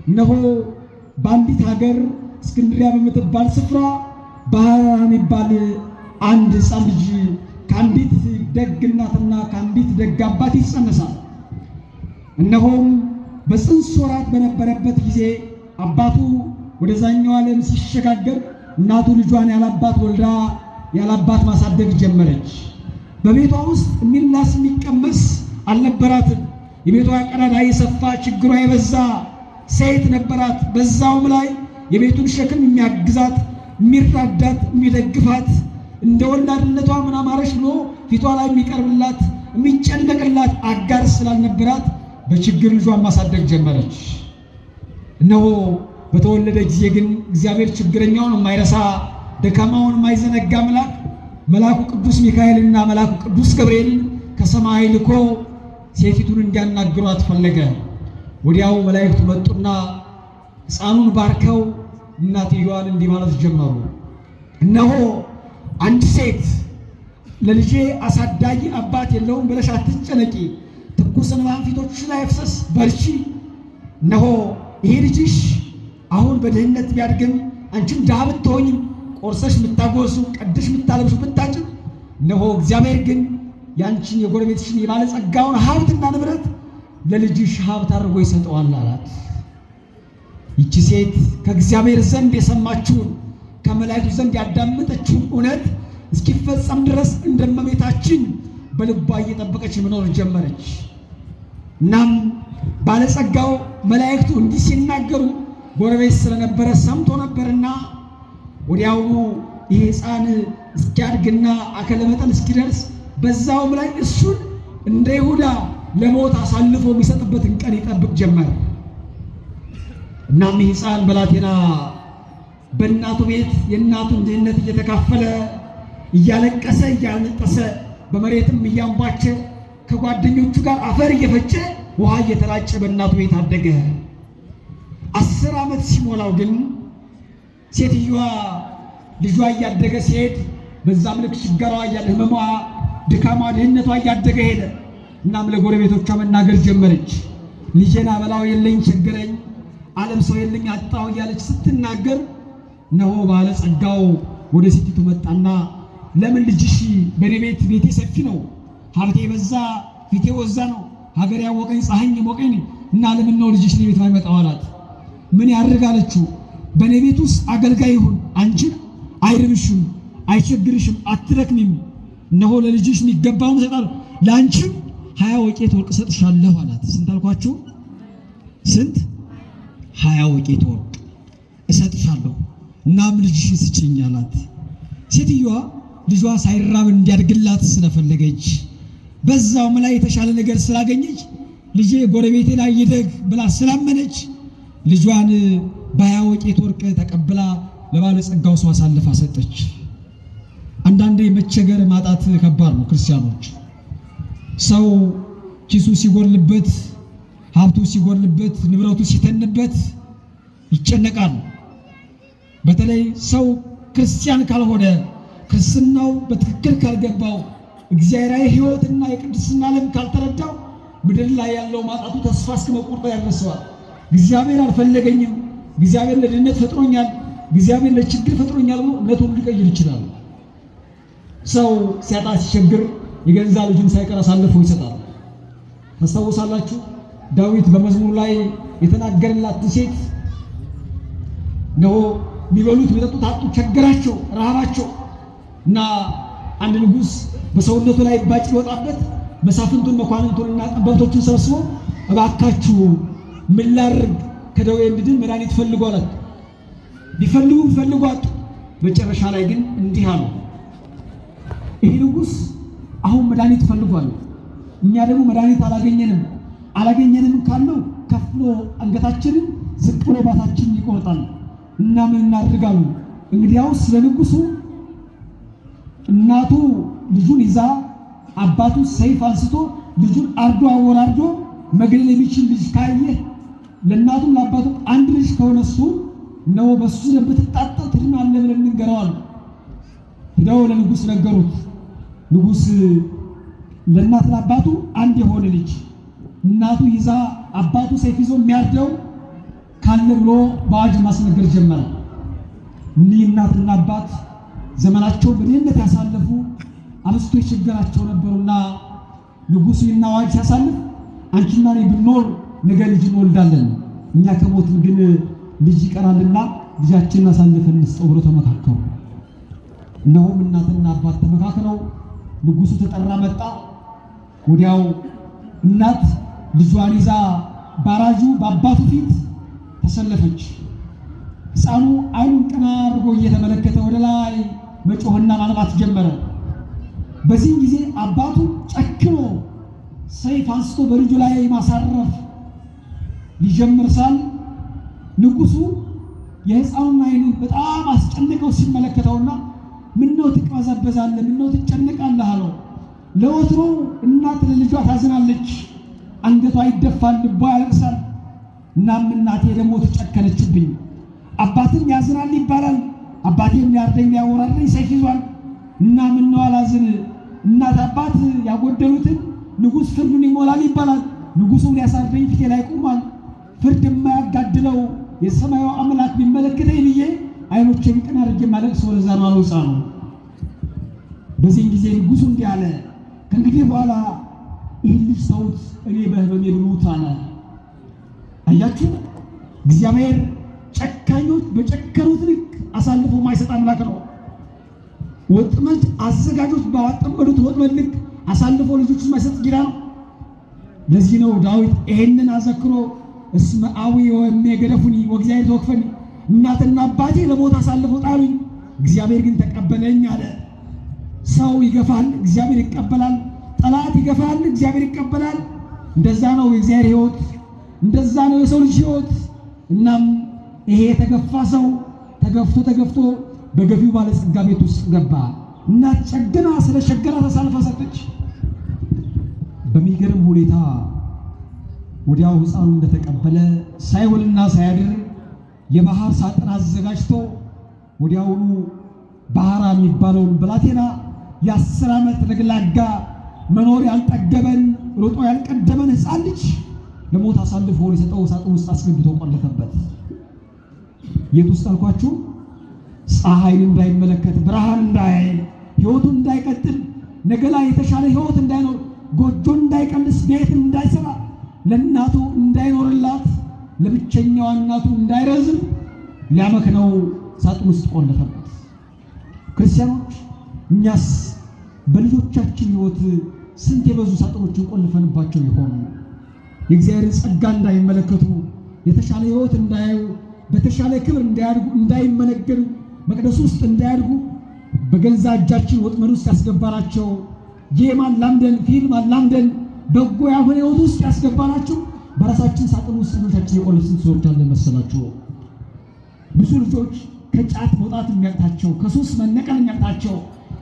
እነሆ በአንዲት ሀገር እስክንድሪያ በምትባል ስፍራ ባህራ የሚባል አንድ ሕፃን ልጅ ከአንዲት ደግ እናትና ከአንዲት ደግ አባት ይጸነሳል። እነሆም በጽንስ ወራት በነበረበት ጊዜ አባቱ ወደዛኛው ዓለም ሲሸጋገር እናቱ ልጇን ያላባት ወልዳ ያላባት ማሳደግ ጀመረች። በቤቷ ውስጥ የሚላስ የሚቀመስ አልነበራትም። የቤቷ ቀዳዳ የሰፋ ችግሯ የበዛ ሴት ነበራት። በዛውም ላይ የቤቱን ሸክም የሚያግዛት የሚራዳት የሚደግፋት እንደ ወላድነቷ ምን አማረች ብሎ ፊቷ ላይ የሚቀርብላት የሚጨነቅላት አጋር ስላልነበራት በችግር ልጇን ማሳደግ ጀመረች። እነሆ በተወለደ ጊዜ ግን እግዚአብሔር ችግረኛውን የማይረሳ ደካማውን የማይዘነጋ መልአኩ ቅዱስ ሚካኤልና መልአኩ ቅዱስ ገብርኤል ከሰማይ ልኮ ሴቲቱን እንዲያናግሯት ፈለገ። ወዲያው መላእክቱ መጡና ሕፃኑን ባርከው እናትየዋን እንዲህ ማለት ጀመሩ። እነሆ አንድ ሴት ለልጄ አሳዳጊ አባት የለውም ብለሽ አትጨነቂ፣ ትኩስ እንባን ፊቶችሽ ላይ ያፍሰስ፣ በርቺ። እነሆ ይሄ ልጅሽ አሁን በድህነት ቢያድግም አንቺም ድሃ ብትሆኝም ቆርሰሽ የምታጎርሱ ቀድሽ የምታለብሱ ብታጭም፣ እነሆ እግዚአብሔር ግን ያንቺን የጎረቤትሽን የባለጸጋውን ሀብትና ንብረት ለልጅሽ ሀብት አድርጎ ይሰጠዋል አላት። ይቺ ሴት ከእግዚአብሔር ዘንድ የሰማችውን ከመላእክቱ ዘንድ ያዳመጠችውን እውነት እስኪፈጸም ድረስ እንደ እመቤታችን በልቧ እየጠበቀች መኖር ጀመረች። እናም ባለጸጋው መላእክቱ እንዲህ ሲናገሩ ጎረቤት ስለነበረ ሰምቶ ነበርና ወዲያውኑ ይህ ሕፃን እስኪያድግና አካለ መጠን እስኪደርስ በዛውም ላይ እሱን እንደ ይሁዳ ለሞት አሳልፎ የሚሰጥበትን ቀን ይጠብቅ ጀመር። እናም ይህ ሕፃን ብላቴና በእናቱ ቤት የእናቱን ድህነት እየተካፈለ እያለቀሰ እያነጠሰ በመሬትም እያንቧቸ ከጓደኞቹ ጋር አፈር እየፈጨ ውሃ እየተራጨ በእናቱ ቤት አደገ። 10 ዓመት ሲሞላው ግን ሴትዮዋ ልጇ እያደገ ሲሄድ በዛም ልክ ችግሯ እያለ ህመሟ፣ ድካሟ፣ ድህነቷ እያደገ ሄደ። እናም ለጎረቤቶቿ መናገር ጀመረች። ልጄን አበላው የለኝ ቸገረኝ፣ ዓለም ሰው የለኝ አጣው እያለች ስትናገር እነሆ ባለጸጋው ወደ ሴቲቱ መጣና ለምን ልጅሽ በኔ ቤቴ ሰፊ ነው፣ ሀብቴ በዛ፣ ፊቴ ወዛ ነው፣ ሀገር ያወቀኝ ፀሐይ የሞቀኝ እና ለምን ነው ልጅሽ እኔ ቤት ማይመጣው አላት። ምን ያድርግ አለችው። በኔ ቤት ውስጥ አገልጋይ ይሁን፣ አንቺን አይርብሽም፣ አይቸግርሽም፣ አትደክሚም። እነሆ ለልጅሽ የሚገባውን እሰጣለሁ፣ ለአንቺም 20 ወቄት ወርቅ እሰጥሻለሁ አላት። ስንት አልኳችሁ? ስንት? 20 ወቄት ወርቅ እሰጥሻለሁ፣ እናም ልጅሽን ስጪኝ አላት። ሴትዮዋ ልጇ ሳይራብ እንዲያድግላት ስለፈለገች በዛውም ላይ የተሻለ ነገር ስላገኘች ልጄ ጎረቤቴ ላይ ይደግ ብላ ስላመነች ልጇን በ20 ወቄት ወርቅ ተቀብላ ለባለጸጋው ሰው አሳልፋ ሰጠች። አንዳንዴ መቸገር ማጣት ከባድ ነው። ክርስቲያኖች ሰው ኪሱ ሲጎልበት፣ ሀብቱ ሲጎልበት፣ ንብረቱ ሲተንበት ይጨነቃል። በተለይ ሰው ክርስቲያን ካልሆነ ክርስትናው በትክክል ካልገባው እግዚአብሔራዊ ሕይወትና የቅድስና ዓለም ካልተረዳው ምድር ላይ ያለው ማጣቱ ተስፋ እስከ መቁረጥ ያደርሰዋል። እግዚአብሔር አልፈለገኝም፣ እግዚአብሔር ለድህነት ፈጥሮኛል፣ እግዚአብሔር ለችግር ፈጥሮኛል ብሎ እምነቱን ሊቀይር ይችላል። ሰው ሲያጣ ሲቸግር የገዛ ልጁን ሳይቀር አሳልፎ ይሰጣል። ታስታውሳላችሁ? ዳዊት በመዝሙር ላይ የተናገረላት ሴት ነው የሚበሉት የሚጠጡት አጡ፣ ቸገራቸው፣ ረሃባቸው እና አንድ ንጉሥ በሰውነቱ ላይ ባጭ ይወጣበት መሳፍንቱን መኳንንቱንና ጠበብቶችን ሰብስቦ እባካችሁ ምን ላድርግ ከደዌ እንድድን መድኃኒት ፈልጉ አላት። ቢፈልጉ አጡ። መጨረሻ ላይ ግን እንዲህ አሉ፣ ይህ ንጉሥ አሁን መድኃኒት ፈልጓል፣ እኛ ደግሞ መድኃኒት አላገኘንም ካለው ከፍሎ አንገታችንን ዝቅ ብሎ ባታችንን ይቆርጣል እና ምን እናድርጋሉ? እንግዲያውስ ለንጉሱ እናቱ ልጁን ይዛ አባቱ ሰይፍ አንስቶ ልጁን አርዶ አወራርዶ መግደል የሚችል ልጅ ካየ ለእናቱም ለአባቱም አንድ ልጅ ከሆነ እሱ ነው በሱ ለምትጣጣው ትድናለህ ብለን እንገረዋል። ሄደው ለንጉሥ ነገሩት። ንጉሥ ለእናት ለአባቱ አንድ የሆነ ልጅ እናቱ ይዛ አባቱ ሰይፍ ይዞ የሚያርደው ካለ ብሎ በአዋጅ ማስነገር ጀመረ። እኒህ እናትና አባት ዘመናቸው በድህነት ያሳለፉ አብዝቶ የቸገራቸው ነበሩና ንጉሡ ይህን አዋጅ ሲያሳልፍ አንቺና እኔ ብንኖር ነገ ልጅ እንወልዳለን፣ እኛ ከሞትን ግን ልጅ ይቀራልና ልጃችንን አሳልፈን እንስጠው ብሎ ተመካከሩ። እነሆም እናትና አባት ተመካክረው ንጉሡ ተጠራ፣ መጣ። ወዲያው እናት ልጇን ይዛ ባራጁ በአባቱ ፊት ተሰለፈች። ሕፃኑ ዓይኑን ቀና አድርጎ እየተመለከተ ወደ ላይ መጮህና ማልባት ጀመረ። በዚህ ጊዜ አባቱ ጨክኖ ሰይፍ አንስቶ በልጁ ላይ ማሳረፍ ሊጀምር ሳል ንጉሡ የሕፃኑን ዓይን በጣም አስጨንቀው ሲመለከተውና ምነው ትቅበዘበዛለህ? ምነው ትጨነቃለህ? አለው። ለወትሮ እናት ለልጇ ታዝናለች፣ አንገቷ ይደፋል፣ ልቧ ያለቅሳል። እናም እናቴ ደግሞ ተጨከነችብኝ። አባትም ያዝናል ይባላል፣ አባቴም ሊያርደኝ ሊያወራረኝ ሰይፍ ይዟል። እና ምነው አላዝን? እናት አባት ያጎደሉትን ንጉሥ ፍርዱን ይሞላል ይባላል። ንጉሡም ሊያሳርደኝ ፊቴ ላይ ቆሟል። ፍርድ የማያጋድለው የሰማዩ አምላክ ቢመለከተኝ ብዬ ዓይኖቼን ቀና አድርጌ ማለቅስ ወደዛ ነው አለው ሕፃኑ። በዚህን ጊዜ ንጉሡ እንዲህ አለ፣ ከእንግዲህ በኋላ ይህን ልጅ ተውት፣ እኔ በሕመሜ ልሙት አለ። አያችሁ፣ እግዚአብሔር ጨካኞች በጨከሩት ልክ አሳልፎ ማይሰጥ አምላክ ነው። ወጥመድ አዘጋጆች ባጠመዱት ወጥመድ ልክ አሳልፎ ልጆች ማይሰጥ ጌታ ነው። ለዚህ ነው ዳዊት ይሄንን አዘክሮ እስመ አዊ ወእሜገደፉኒ ወእግዚአብሔር ተወክፈኒ፣ እናትና አባቴ ለሞት አሳልፈው ጣሉኝ፣ እግዚአብሔር ግን ተቀበለኝ አለ። ሰው ይገፋል፣ እግዚአብሔር ይቀበላል። ጠላት ይገፋል፣ እግዚአብሔር ይቀበላል። እንደዛ ነው የእግዚአብሔር ሕይወት፣ እንደዛ ነው የሰው ልጅ ሕይወት። እናም ይሄ የተገፋ ሰው ተገፍቶ በገፊው ባለጸጋ ቤት ውስጥ ገባ። እናት ጨግና ስለሸገራ ተሳልፋ ሰጠች። በሚገርም ሁኔታ ወዲያው ሕፃኑ እንደተቀበለ ሳይውልና ሳያድር የባህር ሳጥን አዘጋጅቶ ወዲያውኑ ባህራ የሚባለውን ብላቴና የ10 ዓመት ለግላጋ መኖር ያልጠገበን ሮጦ ያልቀደመን ሕፃን ልጅ ለሞት አሳልፎ ሊሰጠው ሳጥን ውስጥ አስገብቶ ቆለፈበት። የት ውስጥ አልኳችሁ? ፀሐይን እንዳይመለከት፣ ብርሃን እንዳያይ፣ ሕይወቱን እንዳይቀጥል፣ ነገ ላይ የተሻለ ሕይወት እንዳይኖር፣ ጎጆን እንዳይቀልስ፣ ቤት እንዳይሰራ፣ ለእናቱ እንዳይኖርላት፣ ለብቸኛዋ እናቱ እንዳይረዝም ሊያመክነው ሳጥን ውስጥ ቆለፈበት። ክርስቲያኖች፣ እኛስ በልጆቻችን ሕይወት ስንት የበዙ ሳጥኖችን ቆልፈንባቸው ይሆኑ? የእግዚአብሔርን ጸጋ እንዳይመለከቱ፣ የተሻለ ሕይወት እንዳያዩ፣ በተሻለ ክብር እንዳያድጉ፣ እንዳይመነገዱ፣ መቅደሱ ውስጥ እንዳያድጉ በገዛ እጃችን ወጥመድ ውስጥ ያስገባናቸው፣ ጌም አላምደን፣ ፊልም አላምደን፣ በጎ ያልሆነ ሕይወት ውስጥ ያስገባናቸው በራሳችን ሳጥን ውስጥ ልጆቻችን የቆለፉት ሰዎች አለ መሰላችሁ። ብዙ ልጆች ከጫት መውጣት የሚያቅታቸው፣ ከሱስ መነቀል የሚያቅታቸው፣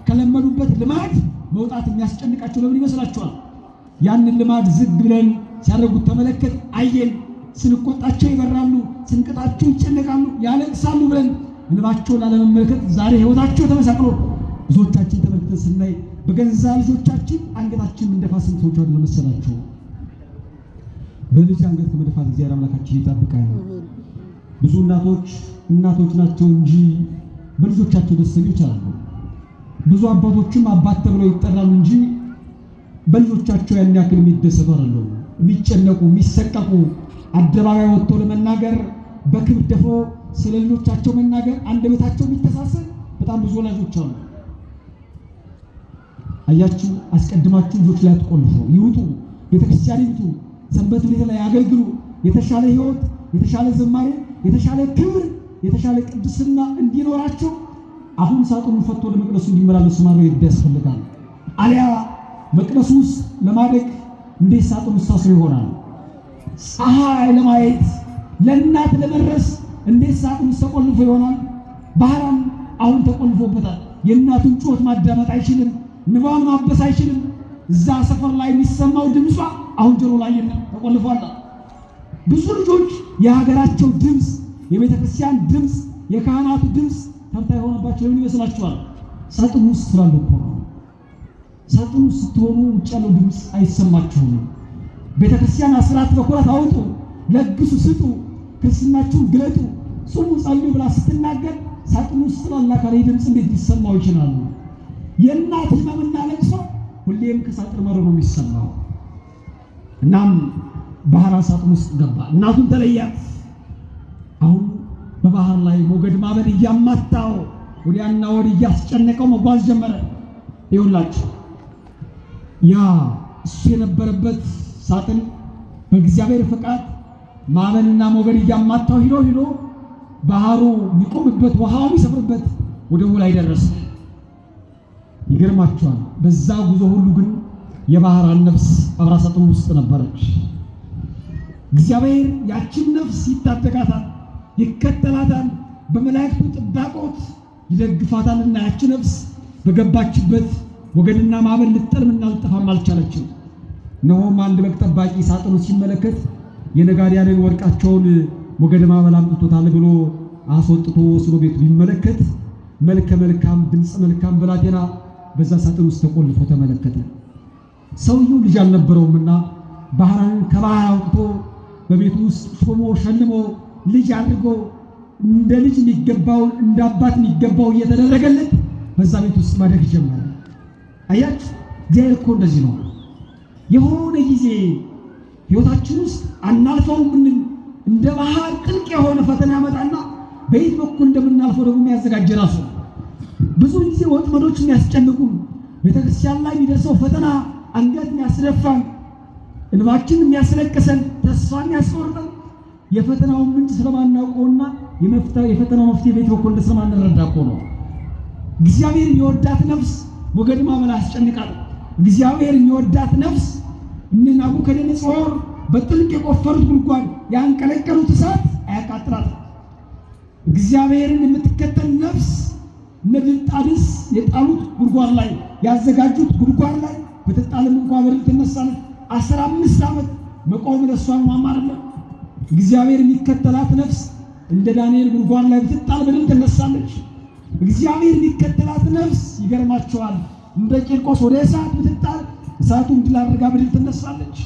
ከለመዱበት ልማድ መውጣት የሚያስጨንቃቸው ለምን ይመስላችኋል? ያንን ልማድ ዝግ ብለን ሲያደርጉት ተመለከት አየን። ስንቆጣቸው ይበራሉ፣ ስንቀጣቸው ይጨነቃሉ፣ ያለቅሳሉ ብለን እንባቸውን ላለመመልከት ዛሬ ሕይወታቸው ተመሳቅሎ ብዙዎቻችን ተመልክተን ስናይ በገዛ ልጆቻችን አንገታችን እንደፋስን ሰዎች አሉ መሰላችሁ። በልጅ አንገት ከመደፋት እግዚአብሔር አምላካችን ይጠብቃል። ብዙ እናቶች ናቸው እንጂ በልጆቻቸው ደስተኞች አሉ። ብዙ አባቶችም አባት ተብለው ይጠራሉ እንጂ በልጆቻቸው ያን ያክል የሚደሰቱ አይደሉም። የሚጨነቁ፣ የሚሰቀቁ፣ አደባባይ ወጥቶ ለመናገር በክብር ደፍሮ ስለ ልጆቻቸው መናገር አንደበታቸው የሚተሳሰር በጣም ብዙ ወላጆች አሉ። አያችሁ፣ አስቀድማችሁ ልጆች ላይ አትቆልፉ። ይውጡ፣ ቤተክርስቲያን ይውጡ፣ ሰንበት ቤት ላይ ያገልግሉ። የተሻለ ሕይወት፣ የተሻለ ዝማሬ፣ የተሻለ ክብር፣ የተሻለ ቅድስና እንዲኖራቸው አሁን ሳጥኑን ፈቶ ለመቅደሱ እንዲመላለሱ ማድረግ ያስፈልጋል። አሊያ መቅደሱ ውስጥ ለማደግ እንዴት ሳጥኑ ውስጥ ታስሮ ይሆናል? ፀሐይ ለማየት ለእናት ለመድረስ እንዴት ሳጥኑ ውስጥ ተቆልፎ ይሆናል? ባህራን አሁን ተቆልፎበታል። የእናቱን ጩኸት ማዳመጥ አይችልም። ንባን ማበስ አይችልም። እዛ ሰፈር ላይ የሚሰማው ድምጿ አሁን ጆሮ ላይ የለም፣ ተቆልፏል። ብዙ ልጆች የሀገራቸው ድምፅ፣ የቤተ ክርስቲያን ድምፅ፣ የካህናቱ ድምፅ ተርታ የሆነባቸው ለምን ይመስላችኋል? ሳጥኑ ውስጥ ስላሉ እኮ ነው። ሳጥኑ ውስጥ ስትሆኑ ውጭ ያለው ድምፅ አይሰማችሁም። ቤተ ክርስቲያን አስራት በኩራት አውጡ፣ ለግሱ፣ ስጡ። ክርስትናችሁን ግለጡ፣ ጹሙ፣ ጸልዩ ብላ ስትናገር ሳጥን ውስጥ ላለ አካል ድምፅ እንዴት ሊሰማው ይችላል? የእናት ሕመምና ለቅሶ ሁሌም ከሳጥን መሮ ነው የሚሰማው። እናም ባህር ሳጥን ውስጥ ገባ። እናቱን ተለያት። አሁን በባህር ላይ ሞገድ ማዕበል እያማታው ወዲያና ወዲህ እያስጨነቀው መጓዝ ጀመረ። ይኸውላችሁ ያ እሱ የነበረበት ሳጥን በእግዚአብሔር ፈቃድ ማዕበልና ሞገድ እያማታው ሂዶ ባህሩ የሚቆምበት ውሃው የሚሰፍርበት ወደቡ ላይ ደረሰ። ይገርማችኋል። በዛ ጉዞ ሁሉ ግን የባህራን ነፍስ አብራ ሳጥኑ ውስጥ ነበረች። እግዚአብሔር ያችን ነፍስ ይታደጋታል፣ ይከተላታል፣ በመላእክቱ ጥባቆት ይደግፋታልና ያቺ ነፍስ በገባችበት ወገንና ማዕበል ልትጠልምና ልትጠፋም አልቻለችም። እነሆም አንድ በግ ጠባቂ ሳጥኑ ሲመለከት የነጋዴያንን ወርቃቸውን ሞገድ ማዕበል አምጥቶታል ብሎ አስወጥቶ ወስዶ ቤቱ ቢመለከት መልከ መልካም ድምፅ መልካም ብላቴና በዛ ሳጥን ውስጥ ተቆልፎ ተመለከተ። ሰውየው ልጅ አልነበረውምና ባህራንን ከባህር አውጥቶ በቤቱ ውስጥ ሾሞ ሸልሞ ልጅ አድርጎ እንደ ልጅ የሚገባው እንደ አባት የሚገባው እየተደረገለት በዛ ቤት ውስጥ ማደግ ጀመረ። አያችሁ፣ እግዚአብሔር እኮ እንደዚህ ነው። የሆነ ጊዜ ሕይወታችን ውስጥ አናልፈውም ምንም እንደ ባህር ጥልቅ የሆነ ፈተና ያመጣና በየት በኩል እንደምናልፈው ደግሞ የሚያዘጋጅ ራሱ። ብዙ ጊዜ ወጥመዶች የሚያስጨንቁን፣ ቤተክርስቲያን ላይ የሚደርሰው ፈተና አንገት የሚያስደፋን፣ እንባችን የሚያስለቅሰን፣ ተስፋ የሚያስቆርጠን የፈተናውን ምንጭ ስለማናውቀውና የፈተናው መፍትሄ ቤት በኩል ስለማንረዳ እኮ ነው። እግዚአብሔር የሚወዳት ነፍስ ሞገድ ማዕበል ያስጨንቃል። እግዚአብሔር የሚወዳት ነፍስ እነ ናቡከደነፆር በጥልቅ የቆፈሩት ጉድጓድ ያንቀለቀሉት እሳት አያቃጥላት። እግዚአብሔርን የምትከተል ነፍስ እነ ብልጣድስ የጣሉት ጉድጓድ ላይ ያዘጋጁት ጉድጓድ ላይ በተጣለም እንኳን በድል ትነሳለች። 15 ዓመት መቆም ለሷን ማማረለ። እግዚአብሔር የሚከተላት ነፍስ እንደ ዳንኤል ጉድጓድ ላይ ብትጣል በድል ትነሳለች። እግዚአብሔር የሚከተላት ነፍስ ይገርማቸዋል፣ እንደ ቂርቆስ ወደ እሳት ብትጣል እሳቱን ድል አድርጋ በድል ትነሳለች።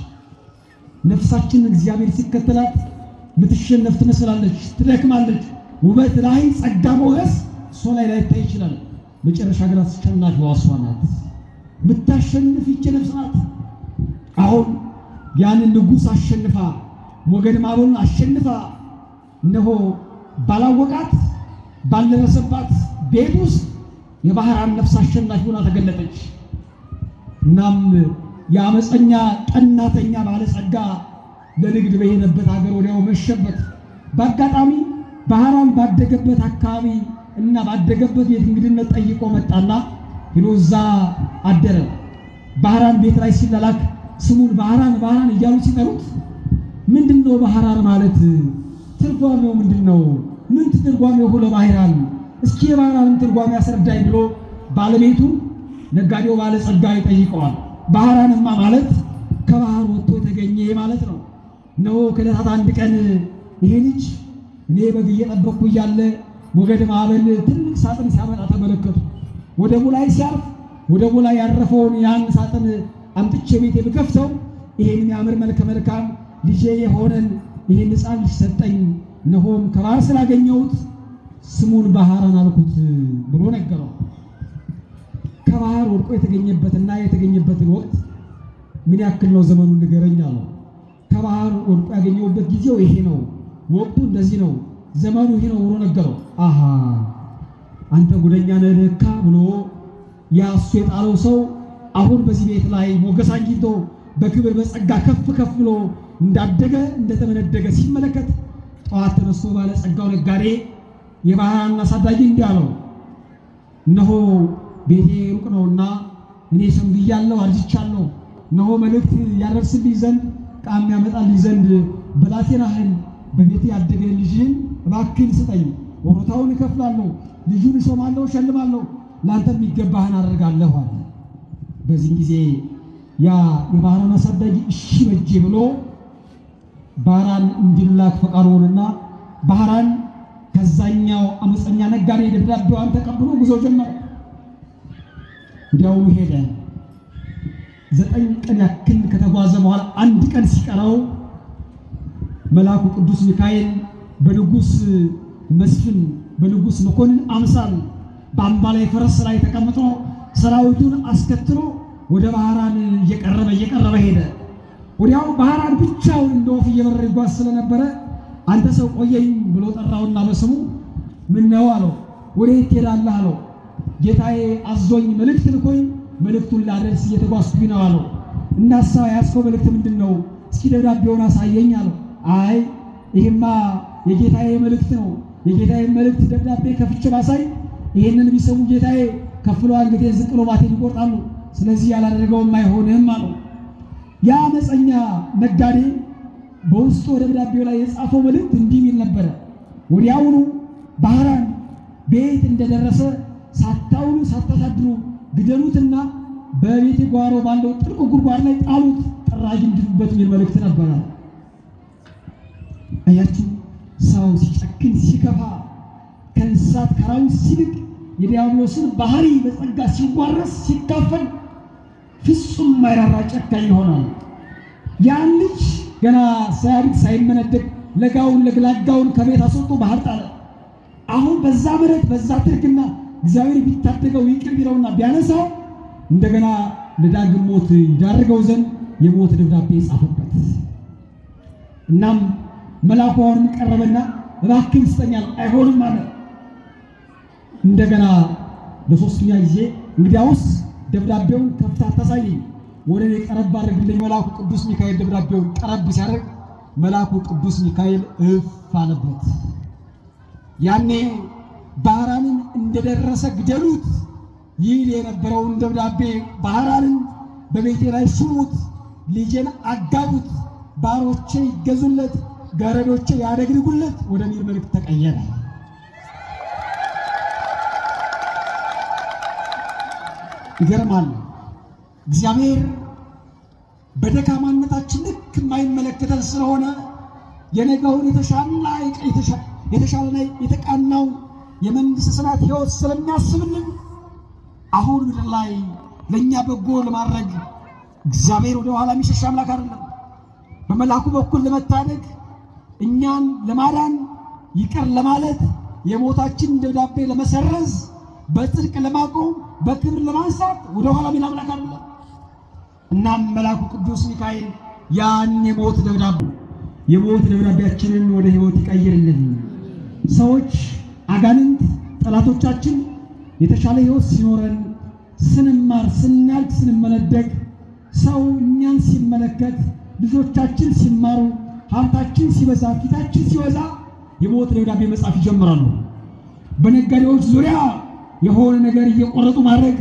ነፍሳችን እግዚአብሔር ሲከተላት ምትሸነፍ ትመስላለች፣ ትደክማለች። ውበት ላይ ጸጋ ሞገስ እሷ ላይ ላይታይ ይችላል። መጨረሻ ግን አስጨናቂዋ እሷ ናት። ምታሸንፍ ይህች ነፍስ ናት። አሁን ያንን ንጉሥ አሸንፋ ሞገድ ማዕበሉን አሸንፋ እነሆ ባላወቃት ባልደረሰባት ቤት ውስጥ የባህራን ነፍስ አሸናፊ ሆና ተገለጠች። እናም የአመፀኛ ቀናተኛ ባለጸጋ ለንግድ በሄደበት ሀገር ወዲያው መሸበት። በአጋጣሚ ባህራን ባደገበት አካባቢ እና ባደገበት ቤት እንግድነት ጠይቆ መጣና ሄዶ እዛ አደረ። ባህራን ቤት ላይ ሲላላክ ስሙን ባህራን ባህራን እያሉ ሲጠሩት ምንድነው ባህራን ማለት ትርጓሜው ምንድነው? ምን ትርጓሜው ሁሉ ባህራን እስኪ የባህራንን ትርጓሜ ያስረዳኝ ብሎ ባለቤቱ ነጋዴው ባለጸጋ ይጠይቀዋል። ባህራንማ ማለት ከባህር ወጥቶ የተገኘ ማለት ነው። ነው ከዕለታት አንድ ቀን ይሄ ልጅ እኔ በግ እየጠበቅኩ እያለ ሞገድ ማዕበል ትልቅ ሳጥን ሲያመጣ ተመለከቱ። ወደቡ ላይ ሲያርፍ ወደቡ ላይ ያረፈውን ያን ሳጥን አምጥቼ ቤቴ ብከፍተው ይሄን የሚያምር መልከ መልካም ልጄ የሆነን ይሄን ሕፃን ልጅ ሰጠኝ። እነሆም ከባህር ስላገኘሁት ስሙን ባህራን አልኩት ብሎ ነገረው። ከባህር ወድቆ የተገኘበትና የተገኘበትን ወቅት ምን ያክል ነው ዘመኑ ንገረኝ አለው። ከባህር ወድቆ ያገኘሁበት ጊዜው ይሄ ነው፣ ወቅቱ እንደዚህ ነው፣ ዘመኑ ይሄ ነው ብሎ ነገረው። አሃ አንተ ጉደኛ ነህ ለካ ብሎ ያ እሱ የጣለው ሰው አሁን በዚህ ቤት ላይ ሞገስ አግኝቶ በክብር በጸጋ ከፍ ከፍ ብሎ እንዳደገ እንደተመነደገ ሲመለከት ጠዋት ተነስቶ ባለጸጋው ነጋዴ የባህራን አሳዳጊ እንዲህ አለው፣ እነሆ ቤቴ ሩቅ ነውና እኔ ሸምግያለሁ፣ አርጅቻለሁ። እነሆ መልእክት ያደርስልኝ ዘንድ ቃም ያመጣልኝ ዘንድ ብላቴናህን በቤቴ ያደገ ልጅህን እባክህን ስጠኝ፣ ወሮታውን እከፍላለሁ፣ ልጁን እሾማለሁ፣ እሸልማለሁ፣ ለአንተ የሚገባህን አደርጋለሁ አለ። በዚህ ጊዜ ያ የባህራን አሳዳጊ እሺ በጄ ብሎ ባህራን እንዲላክ ፈቃድ ሆነና ባህራን ከዛኛው አመፀኛ ነጋዴ ደብዳቤዋን ተቀብሎ ጉዞ ጀመረ። ወዲያውኑ ሄደ። 9 ቀን ያክል ከተጓዘ በኋላ አንድ ቀን ሲቀረው መልአኩ ቅዱስ ሚካኤል በንጉሥ መስፍን በንጉሥ መኮንን አምሳል በአምባ ላይ ፈረስ ላይ ተቀምጦ ሰራዊቱን አስከትሎ ወደ ባህራን እየቀረበ ሄደ። ወዲያው ባህራን ብቻውን እንደ ወፍ እየበረረ ይጓዝ ስለነበረ አንተ ሰው ቆየኝ ብሎ ጠራውና በስሙ ምን ነው አለው። ወዴት ትሄዳለህ አለው። ጌታዬ አዞኝ መልእክት ልኮኝ መልእክቱን ላደርስ እየተጓዝኩኝ ነው አለው። እናሳ ያስከው መልእክት ምንድን ነው? እስኪ ደብዳቤውን አሳየኝ አለው። አይ ይሄማ የጌታዬ መልእክት ነው። የጌታዬ መልእክት ደብዳቤ ከፍቼ ባሳይ ይሄንን ቢሰሙ ጌታዬ ከፍለው አንገቴን ዝቅ ብሎ ባቴን ይቆርጣሉ። ስለዚህ ያላደረገውም አይሆንም አለው። ያ አመፀኛ ነጋዴ በውስጡ ደብዳቤው ላይ የጻፈው መልእክት እንዲህ የሚል ነበረ። ወዲያውኑ ባህራን ቤት እንደደረሰ ሳታውሉ ሳታሳድሩ ግደሉትና በቤቴ ጓሮ ባለው ጥልቅ ጉድጓድ ላይ ጣሉት፣ ጠራጊ እንድትበት የሚል መልእክት ነበረ። አያችሁ፣ ሰው ሲጨክን ሲከፋ ከእንስሳት ከአራዊት ሲልቅ የዲያብሎስን ባህሪ በጸጋ ሲዋረስ ሲካፈል ፍጹም ማይራራ ጨካኝ ይሆናል። ያን ልጅ ገና ሳያድግ ሳይመነደግ ለጋውን ለግላጋውን ከቤት አስወጥቶ ባህር ጣለ። አሁን በዛ ምሕረት በዛ ትርግና እግዚአብሔር ቢታደገው ይቅር ቢለውና ቢያነሳው እንደገና ለዳግም ሞት ይዳርገው ዘንድ የሞት ደብዳቤ ጻፈበት። እናም መልአኩ አሁንም ቀረበና እባክህ ስጠኛል። አይሆንም አለ። እንደገና ለሶስተኛ ጊዜ እንግዲያውስ ደብዳቤውን ከፍታ ታሳየኝ፣ ወደ እኔ ቀረብ አድርግልኝ። መልአኩ ቅዱስ ሚካኤል ደብዳቤውን ቀረብ ሲያደርግ መልአኩ ቅዱስ ሚካኤል እፍ አለበት። ያኔ ባህራንን እንደደረሰ ግደሉት ይል የነበረውን ደብዳቤ ባህራንን በቤቴ ላይ ሹሙት፣ ልጄን አጋቡት፣ ባሮቼ ይገዙለት፣ ገረዶቼ ያደግድጉለት ወደሚል መልእክት ተቀየረ። ይገርማል። እግዚአብሔር በደካማነታችን ልክ የማይመለከተን ስለሆነ የነገውን የተሻለና የተቃናው የመንግሥተ ሰማያት ሕይወት ስለሚያስብልን አሁን ምድር ላይ ለእኛ በጎ ለማድረግ እግዚአብሔር ወደ ኋላ የሚሸሽ አምላክ አይደለም። በመልአኩ በኩል ለመታደግ እኛን ለማዳን ይቅር ለማለት የሞታችን ደብዳቤ ለመሰረዝ በጽድቅ ለማቆም በክብር ለማንሳት ወደ ኋላ የሚል አምላክ አይደለም። እናም መልአኩ ቅዱስ ሚካኤል ያን የሞት ደብዳቤያችንን ወደ ሕይወት ይቀይርልን። ሰዎች አጋንንት ጠላቶቻችን የተሻለ ሕይወት ሲኖረን ስንማር ስናድግ ስንመነደግ ሰው እኛን ሲመለከት ልጆቻችን ሲማሩ ሀብታችን ሲበዛ ፊታችን ሲወዛ የሞት ደብዳቤ መጻፍ ይጀምራሉ። በነጋዴዎች ዙሪያ የሆነ ነገር እየቆረጡ ማድረግ፣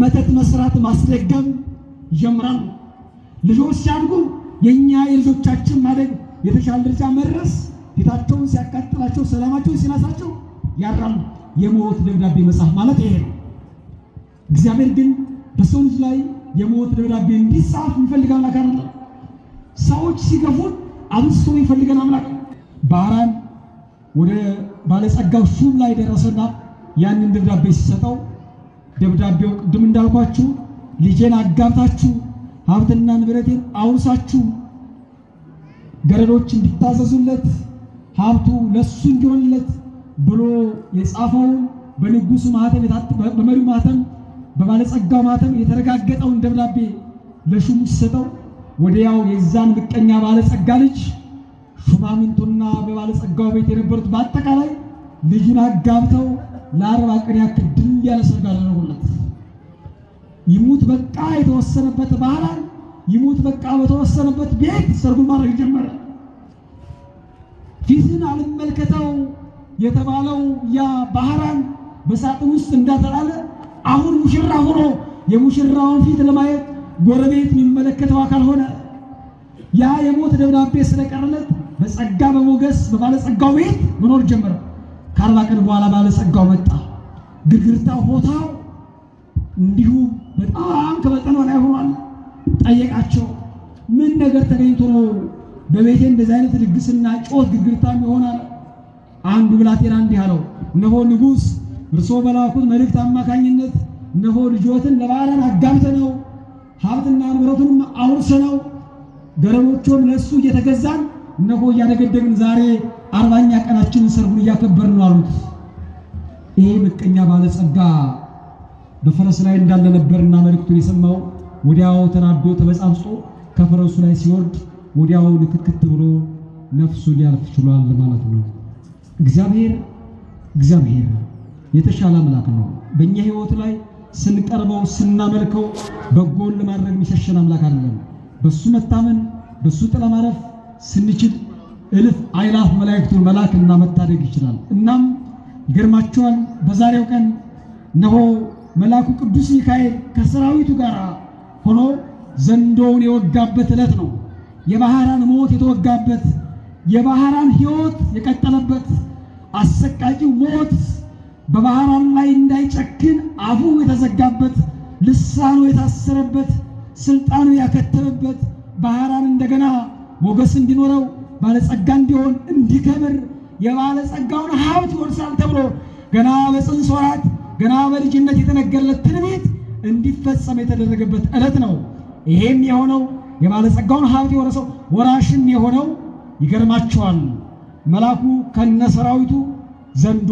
መተት መስራት፣ ማስደገም ይጀምራሉ። ልጆች ሲያድጉ የኛ የልጆቻችን ማደግ የተሻለ ደረጃ መድረስ ፊታቸውን ሲያቃጥላቸው ሰላማቸውን ሲነሳቸው ያራሉ። የሞት ደብዳቤ መጻፍ ማለት ይሄ ነው። እግዚአብሔር ግን በሰው ልጅ ላይ የሞት ደብዳቤ እንዲጻፍ የሚፈልግ አምላክ አይደለም። ሰዎች ሲገፉን አብዝቶ የሚፈልገን አምላክ። ባህራን ወደ ባለጸጋው ሹም ላይ ደረሰና ያንን ደብዳቤ ሲሰጠው ደብዳቤው ቅድም እንዳልኳችሁ ልጄን አጋብታችሁ ሀብትና ንብረቴን አውርሳችሁ ገረዶች እንዲታዘዙለት ሀብቱ ለሱ እንዲሆንለት ብሎ የጻፈው በንጉሱ ማህተም በመሪው ማህተም በባለጸጋው ማህተም የተረጋገጠውን ደብዳቤ ለሹሙ ሲሰጠው ወዲያው የዛን ምቀኛ ባለጸጋ ልጅ ሹማምንቱና በባለጸጋው ቤት የነበሩት በአጠቃላይ ልጁን አጋብተው ለ40 ቀን ያክል ድል ያለ ሰርግ አደረጉለት። ይሙት በቃ የተወሰነበት ባህራን ይሙት በቃ በተወሰነበት ቤት ሰርጉን ማድረግ ጀመረ። ፊትን አልመልከተው የተባለው ያ ባህራን በሳጥን ውስጥ እንዳተላለ አሁን ሙሽራ ሆኖ የሙሽራውን ፊት ለማየት ጎረቤት የሚመለከተው አካል ሆነ። ያ የሞት ደብዳቤ ስለቀረለት በጸጋ በሞገስ በባለጸጋው ቤት መኖር ጀመረ። ከ40 ቀን በኋላ ባለጸጋው መጣ። ግርግርታ ሆታው እንዲሁ በጣም ከመጠን በላይ ሆኗል። ጠየቃቸው፣ ምን ነገር ተገኝቶ ነው በቤቴ እንደዚህ አይነት ድግስና ጮት ግርግርታም ይሆናል? አንዱ ብላቴና እንዲህ አለው፣ እነሆ ንጉሥ እርስዎ በላኩት መልእክት አማካኝነት እነሆ ልጆትን ለባህራን አጋብተነው ሀብትና ንብረቱንም አውርሰነው ገረዶቹም ለእሱ እየተገዛን እነሆ እያደገደግን ዛሬ 40ኛ ቀናችንን ሰርጉን እያከበርን ነው አሉት። ይሄ ምቀኛ ባለጸጋ በፈረስ ላይ እንዳለ ነበርና መልእክቱን የሰማው ወዲያው ተናዶ ተበጻጽጾ ከፈረሱ ላይ ሲወርድ ወዲያው ንክክት ብሎ ነፍሱ ሊያልፍ ችሏል ማለት ነው። እግዚአብሔር የተሻለ አምላክ ነው። በእኛ ሕይወት ላይ ስንቀርበው ስናመልከው በጎን ለማድረግ የሚሸሸን አምላክ አይደለም። በሱ መታመን በሱ ጥላ ማረፍ ስንችል እልፍ አእላፍ መላእክቱን መላክና መታደግ ይችላል። እናም ይገርማችኋል በዛሬው ቀን እነሆ መልአኩ ቅዱስ ሚካኤል ከሰራዊቱ ጋር ሆኖ ዘንዶውን የወጋበት ዕለት ነው። የባህራን ሞት የተወጋበት፣ የባህራን ሕይወት የቀጠለበት፣ አሰቃቂው ሞት በባህራን ላይ እንዳይጨክን አፉ የተዘጋበት፣ ልሳኑ የታሰረበት፣ ስልጣኑ ያከተመበት፣ ባህራን እንደገና ሞገስ እንዲኖረው ባለጸጋ እንዲሆን እንዲከብር የባለጸጋውን ሀብት ይወርሳል ተብሎ ገና በጽንስ ወራት ገና በልጅነት የተነገረለት ትንቢት እንዲፈጸም የተደረገበት ዕለት ነው። ይሄም የሆነው የባለጸጋውን ሀብት የወረሰው ወራሽም የሆነው ይገርማቸዋል መልአኩ ከነሰራዊቱ ዘንዶ